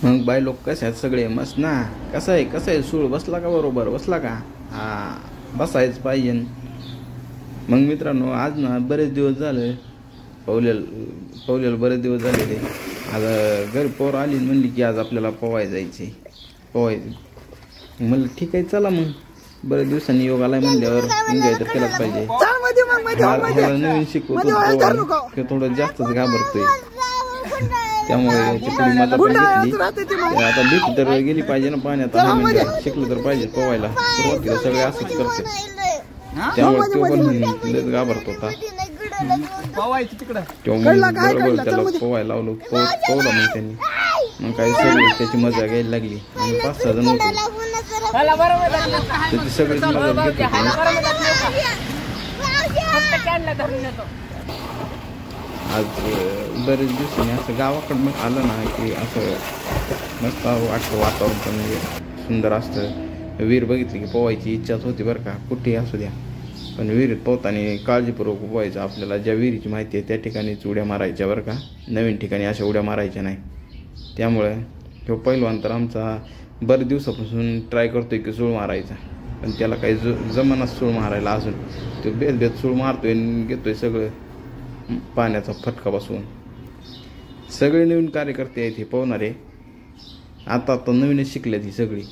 मग बाय लोक कसे आहेत सगळे मस्त ना. कसं आहे सूळ बसला का? बरोबर बसला का? हा, बसायच पाहिजे. मग मित्रांनो, आज ना बरेच दिवस झाले पवलेला बरेच दिवस झालेले. आता घरी पोर आली म्हणली की आज आपल्याला पोवाय जायचे. म्हणलं ठीक आहे, चला मग. बरेच दिवसांनी योग आलाय म्हणल्यावर एन्जॉय तर केलाच पाहिजे. नवीन शिकवतो ते थोडं जास्तच घाबरतोय, त्यामुळे याची थोडी मजा पण घेतली. आता भीती तर गेली पाहिजे ना पाण्यात. म्हणजे शिकलो तर पाहिजे पोवायला. सुरुवातीला सगळे असंच करते, त्यामुळे तो पण लयच घाबरत होता. त्याला पोवायला लावलं, पोवला मग त्यांनी. मग काही सगळी त्याची मजा घ्यायला लागली. आणि 5-6 जण होते, त्याची सगळीच मजा घेत आज बरेच दिवसांनी असं गावाकडं मग आलं ना की असं मस्त वाटतं. वातावरण पण सुंदर असतं. विहीर बघितली की पोवायची इच्छाच होती बरं का, कुठेही असू द्या. पण विहिरीत पोहताना काळजीपूर्वक पोहायचं. आपल्याला ज्या विहिरीची माहिती आहे त्या ठिकाणीच उड्या मारायच्या बरं का, नवीन ठिकाणी अशा उड्या मारायच्या नाही. त्यामुळे तो पहिलवान तर आमचा बरेच दिवसापासून ट्राय करतोय की सूळ मारायचा, पण त्याला काही जमानाच सूळ मारायला. अजून तो बेत सूळ मारतोय आणि घेतोय सगळं पाण्याचा फटका बसवून. सगळे नवीन कार्यकर्ते आहेत हे पोहणारे. आता नवीनच शिकले ती सगळी.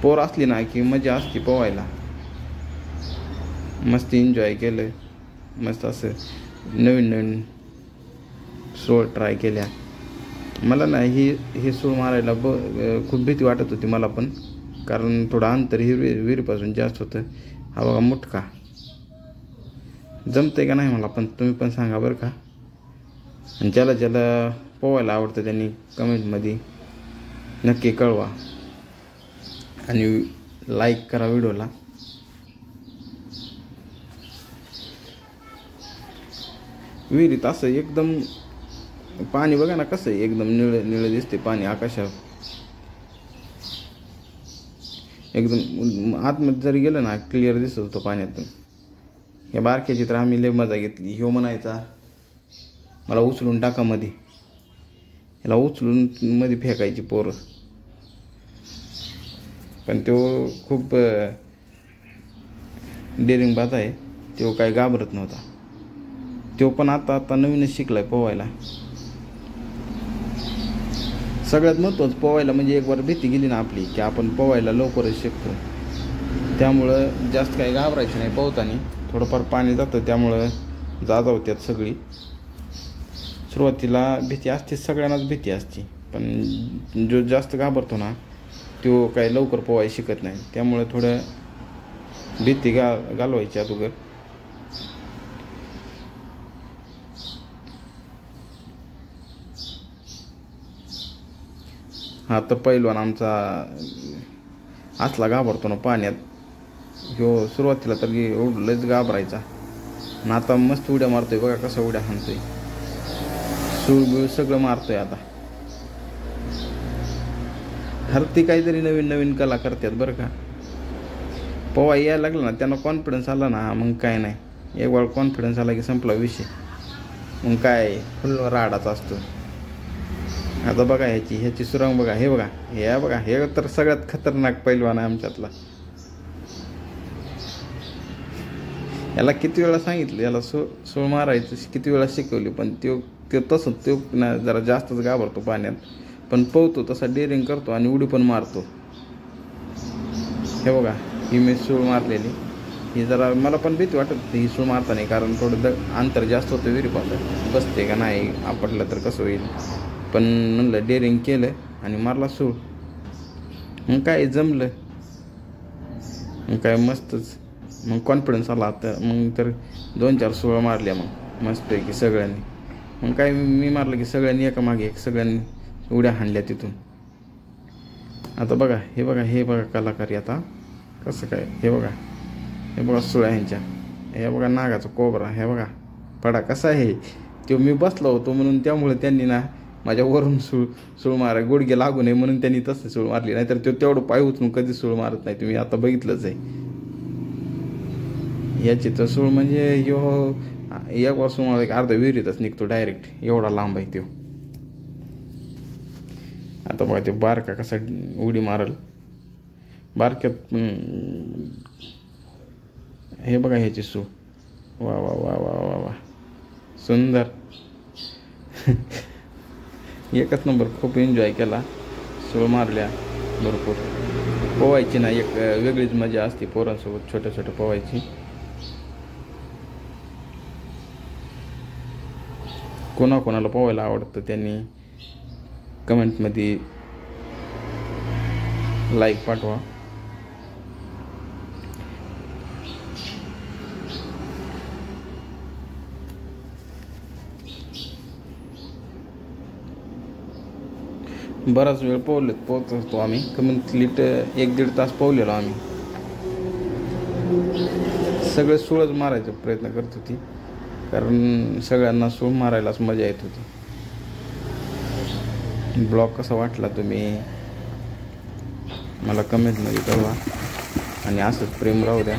पोर असली ना की मजा असते पोवायला. मस्त एन्जॉय केलं. मस्त असं नवीन सूळ ट्राय केल्या. मला ना हे सूळ मारायला खूप भीती वाटत होती मला पण, कारण थोडं अंतर विहिरीपासून जास्त होतं. हा बघा मुटका जमतंय का नाही मला पण तुम्ही पण सांगा बरं का. आणि ज्याला पोवायला आवडतं त्यांनी कमेंटमध्ये नक्की कळवा आणि लाईक करा व्हिडिओला. विहिरीत असं एकदम पाणी बघा ना कसं आहे, एकदम निळं दिसते पाणी आकाशात. एकदम आतमध्ये जरी गेलं ना क्लिअर दिसत होतं पाण्यातून. या बारक्याची तर आम्ही लय मजा घेतली. ह्यो म्हणायचा मला उचलून टाका मध्ये, याला उचलून मध्ये फेकायची पोरं. पण तो खूप डेअरिंग बाज आहे, तो काय घाबरत नव्हता. तो पण आता नवीनच शिकलाय पोवायला. सगळ्यात महत्त्वाचं पोवायला म्हणजे एक बार भीती गेली ना आपली की आपण पोवायला लवकरच शिकतो. त्यामुळं जास्त काही घाबरायचं नाही पोहताना. थोडंफार पाणी जातं त्यामुळं जाजा होत्यात सगळी. सुरुवातीला भीती असते, सगळ्यांनाच भीती असते, पण जो जास्त घाबरतो ना तो काही लवकर पोवायला शिकत नाही. त्यामुळे थोडं भीती घालवायची अगोदर. हा तर पहिलवान आमचा असला घाबरतो ना पाण्यात. ह्यो सुरुवातीला तर लयच घाबरायचा, आणि आता मस्त उड्या मारतोय बघा, कसा उड्या हाणतोय. सूळ सगळं मारतोय आता. हर ती काहीतरी नवीन कला करतात बरं का. पोवा यायला लागला ना त्यांना कॉन्फिडन्स आला ना, मग काय नाही. एक वेळ कॉन्फिडन्स आला की संपला विषय. मग काय फुल राडाच असतो. आता बघा ह्याची सुरंग बघा, हे बघा, हे तर सगळ्यात खतरनाक पैलवान आहे आमच्यातला. याला किती वेळा सांगितलं, याला सूळ मारायचं किती वेळा शिकवली, पण तो जरा जास्तच घाबरतो पाण्यात. पण पोहतो तसा डेअरिंग करतो आणि उडी पण मारतो. हे बघा, ही मी सूळ मारलेली. ही जरा मला पण भीती वाटत होती ही सूळ मारताना, कारण थोडं अंतर जास्त होतं विहिरीपासून. बसते का नाही, आपटलं तर कसं होईल. पण म्हणलं डेअरिंग केलं आणि मारला सूळ. मग काय जमलं, मग काय मस्तच. मग कॉन्फिडन्स आला. मग तर 2-4 सूळ मारल्या मग मस्तपैकी सगळ्यांनी. मग काय मी मारलं की सगळ्यांनी एकामागे एक सगळ्यांनी उड्या हाणल्या तिथून. आता बघा, हे बघा कलाकारी आता कसं काय. हे बघा सुळ्या ह्यांच्या. हे बघा नागाचा कोबरा. हे बघा पडा कसा आहे. तो मी बसलो होतो म्हणून, त्यामुळे त्यांनी ना माझ्या वरून सूळ मारा गुडघे लागू नये म्हणून त्यांनी तसं सूळ मारली. नाहीतर तो तेवढं पाय उचलून कधी सूळ मारत नाही. तुम्ही आता बघितलंच आहे. याची तर सूळ म्हणजे एक वासून मला एक अर्धा विहिरीतच निघतो डायरेक्ट, एवढा लांब आहे तो. आता बघा ते बारका कसा उडी मारल बारक्यात. हे बघा ह्याची सूळ. वा वा वा वा वा वा सुंदर. एकच नंबर. खूप एन्जॉय केला. सूळ मारल्या भरपूर. पोवायची ना एक वेगळीच मजा असते पोरांसोबत छोट्या छोट्या पोवायची. कोणाकोणाला पोवायला आवडतं त्यांनी कमेंटमध्ये लाईक पाठवा. बराच वेळ पोहत असतो आम्ही. कमीत 1-1.5 तास पोहलेलो आम्ही. सगळे सूळच मारायचा प्रयत्न करत होती कारण सगळ्यांना सूळ मारायलाच मजा येत होती. ब्लॉग कसा वाटला तुम्ही मला कमेंटमध्ये कळवा आणि असंच प्रेम राहू द्या.